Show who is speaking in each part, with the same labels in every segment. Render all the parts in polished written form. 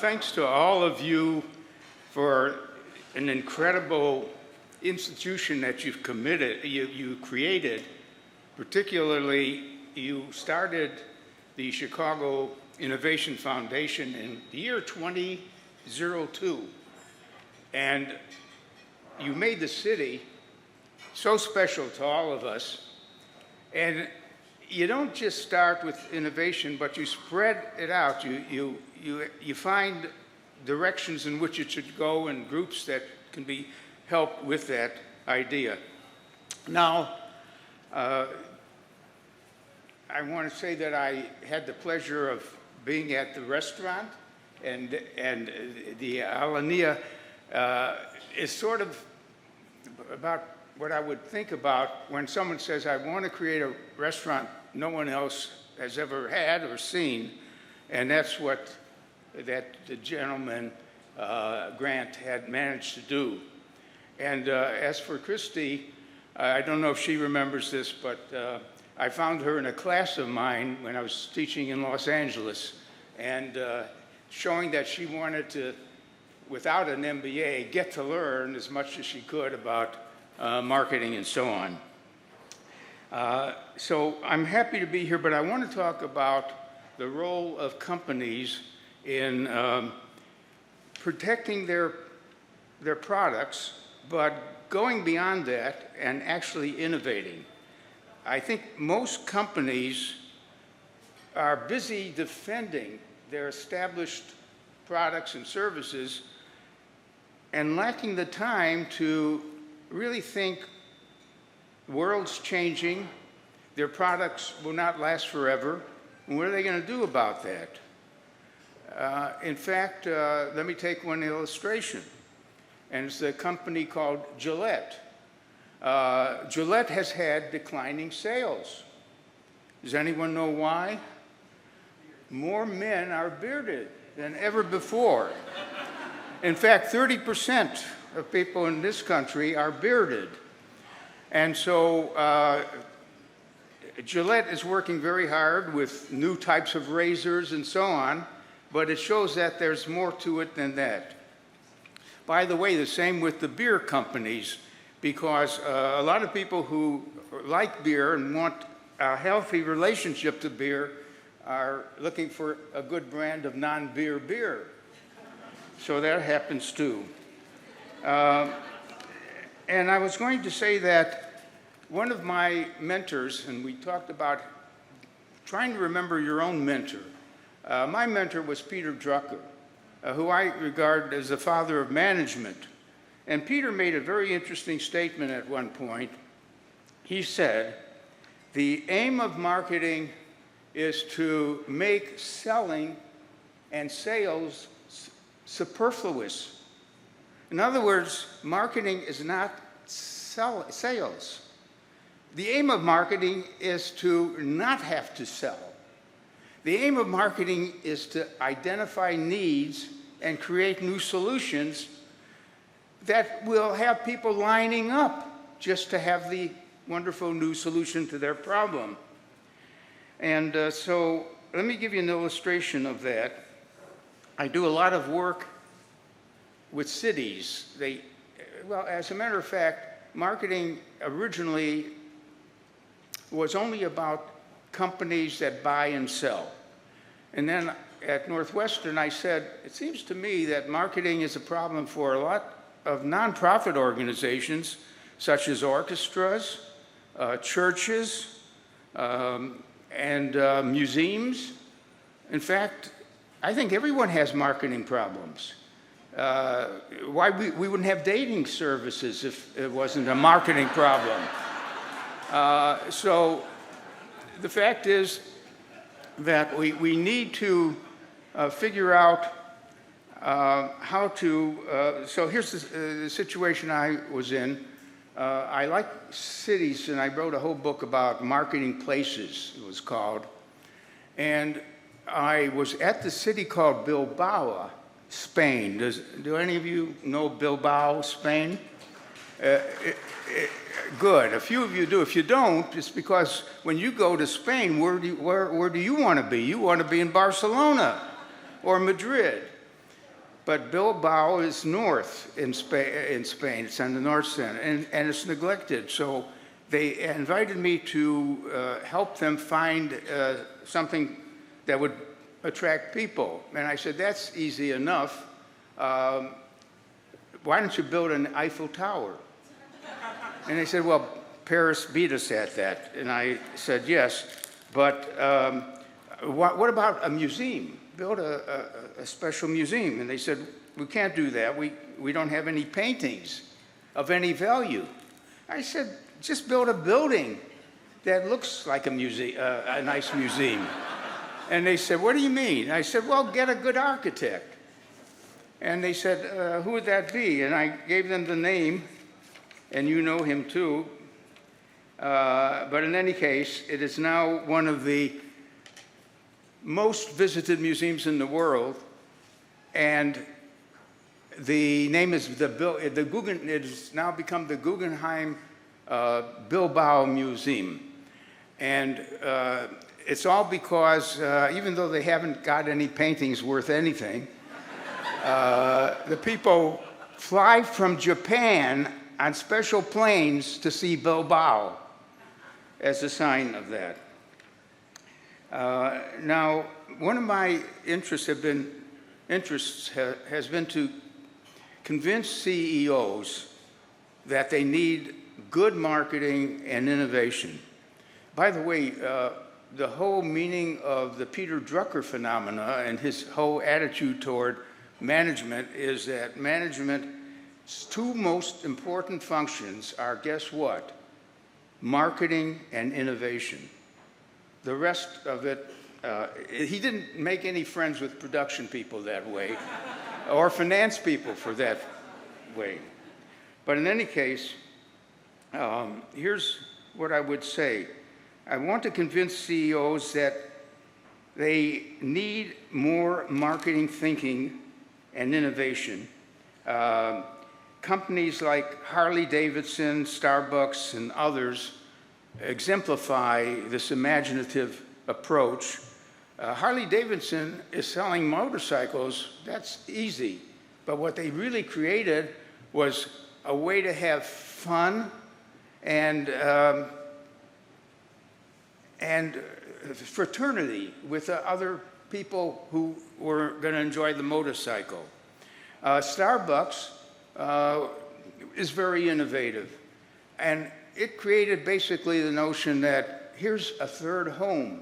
Speaker 1: Thanks to all of you for an incredible institution that you created. Particularly, you started the Chicago Innovation Foundation in the year 2002. And you made the city so special to all of us. And you don't just start with innovation, but you spread it out. You find directions in which it should go and groups that can be helped with that idea. Now, I want to say that I had the pleasure of being at the restaurant, and the Alania is sort of about what I would think about when someone says, I want to create a restaurant no one else has ever had or seen, and that's what that the gentleman, Grant, had managed to do. And as for Christy, I don't know if she remembers this, but I found her in a class of mine when I was teaching in Los Angeles, and showing that she wanted to, without an MBA, get to learn as much as she could about marketing and so on. So I'm happy to be here, but I want to talk about the role of companies in protecting their products, but going beyond that and actually innovating. I think most companies are busy defending their established products and services and lacking the time to really think the world's changing, their products will not last forever, and what are they going to do about that? In fact, let me take one illustration, and it's a company called Gillette. Gillette has had declining sales. Does anyone know why? More men are bearded than ever before. In fact, 30% of people in this country are bearded. And so Gillette is working very hard with new types of razors and so on, but it shows that there's more to it than that. By the way, the same with the beer companies, because a lot of people who like beer and want a healthy relationship to beer are looking for a good brand of non-beer beer. So that happens too. And I was going to say that one of my mentors, and we talked about trying to remember your own mentor. My mentor was Peter Drucker, who I regard as the father of management. And Peter made a very interesting statement at one point. He said, the aim of marketing is to make selling and sales superfluous. In other words, marketing is not sales. The aim of marketing is to not have to sell. The aim of marketing is to identify needs and create new solutions that will have people lining up just to have the wonderful new solution to their problem. And so let me give you an illustration of that. I do a lot of work with cities. Well, as a matter of fact, marketing originally was only about companies that buy and sell. And then at Northwestern, I said, it seems to me that marketing is a problem for a lot of nonprofit organizations, such as orchestras, churches, and museums. In fact, I think everyone has marketing problems. Why we wouldn't have dating services if it wasn't a marketing problem. So the fact is that we need to figure out So here's the situation I was in. I like cities, and I wrote a whole book about marketing places, it was called. And I was at the city called Bilbao, Spain. Do any of you know Bilbao, Spain? Good. A few of you do. If you don't, it's because when you go to Spain, where do you want to be? You want to be in Barcelona or Madrid. But Bilbao is north in Spain. It's on the north side, and it's neglected. So they invited me to help them find something that would attract people. And I said, that's easy enough. Why don't you build an Eiffel Tower? And they said, well, Paris beat us at that. And I said, yes, but what about a museum? Build a special museum. And they said, we can't do that. We don't have any paintings of any value. I said, just build a building that looks like a nice museum. And they said, what do you mean? I said, well, get a good architect. And they said, who would that be? And I gave them the name, and you know him too. But in any case, it is now one of the most visited museums in the world, and the name is it has now become the Guggenheim Bilbao Museum. And it's all because, even though they haven't got any paintings worth anything, the people fly from Japan on special planes to see Bilbao as a sign of that. Now, one of my interests has been to convince CEOs that they need good marketing and innovation. By the way, the whole meaning of the Peter Drucker phenomena and his whole attitude toward management is that management's two most important functions are, guess what? Marketing and innovation. The rest of it, he didn't make any friends with production people that way, or finance people for that way. But in any case, here's what I would say. I want to convince CEOs that they need more marketing thinking and innovation. Companies like Harley-Davidson, Starbucks, and others exemplify this imaginative approach. Harley-Davidson is selling motorcycles. That's easy. But what they really created was a way to have fun and fraternity with other people who were going to enjoy the motorcycle. Starbucks is very innovative. And it created basically the notion that here's a third home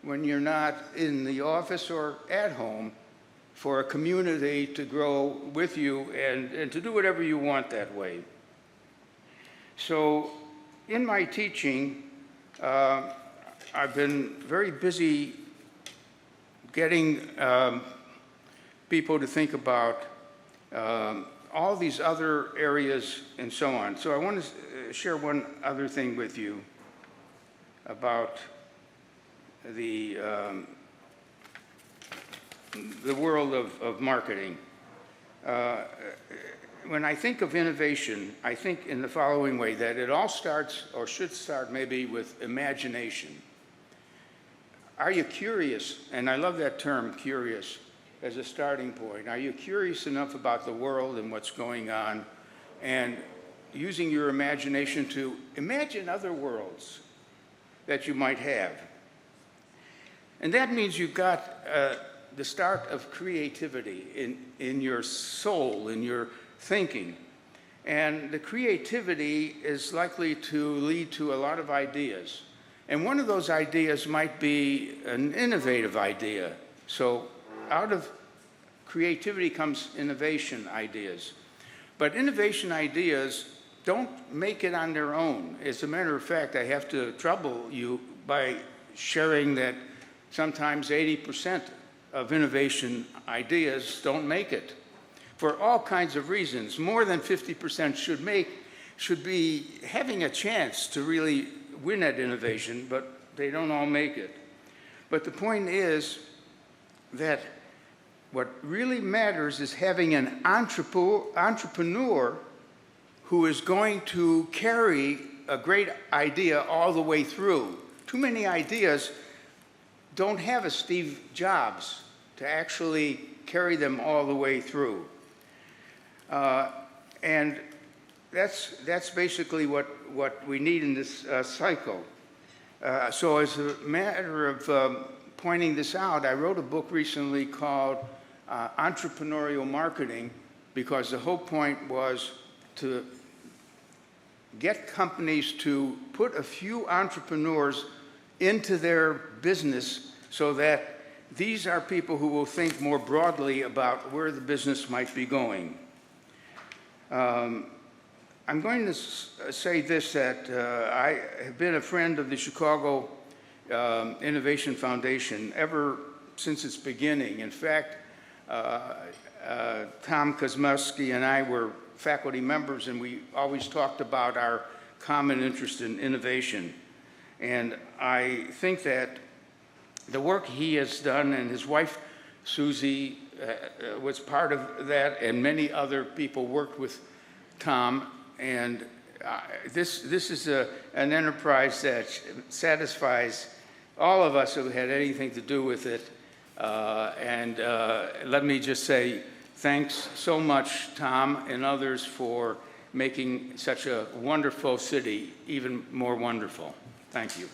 Speaker 1: when you're not in the office or at home, for a community to grow with you and to do whatever you want that way. So in my teaching, I've been very busy getting people to think about all these other areas and so on. So I want to share one other thing with you about the world of marketing. When I think of innovation, I think in the following way, that it all starts, or should start maybe, with imagination. Are you curious? And I love that term, curious, as a starting point. Are you curious enough about the world and what's going on, and using your imagination to imagine other worlds that you might have? And that means you've got the start of creativity in your soul, in your thinking. And the creativity is likely to lead to a lot of ideas. And one of those ideas might be an innovative idea. So out of creativity comes innovation ideas. But innovation ideas don't make it on their own. As a matter of fact, I have to trouble you by sharing that sometimes 80% of innovation ideas don't make it for all kinds of reasons. More than 50% should be having a chance to really win at innovation, but they don't all make it. But the point is that what really matters is having an entrepreneur who is going to carry a great idea all the way through. Too many ideas don't have a Steve Jobs to actually carry them all the way through. And that's basically what we need in this cycle. So as a matter of pointing this out, I wrote a book recently called Entrepreneurial Marketing, because the whole point was to get companies to put a few entrepreneurs into their business so that these are people who will think more broadly about where the business might be going. I'm going to say this, that I have been a friend of the Chicago Innovation Foundation ever since its beginning. In fact, Tom Kosmowski and I were faculty members, and we always talked about our common interest in innovation. And I think that the work he has done, and his wife, Susie, was part of that, and many other people worked with Tom. And this is an enterprise that satisfies all of us who had anything to do with it. And let me just say thanks so much, Tom and others, for making such a wonderful city even more wonderful. Thank you.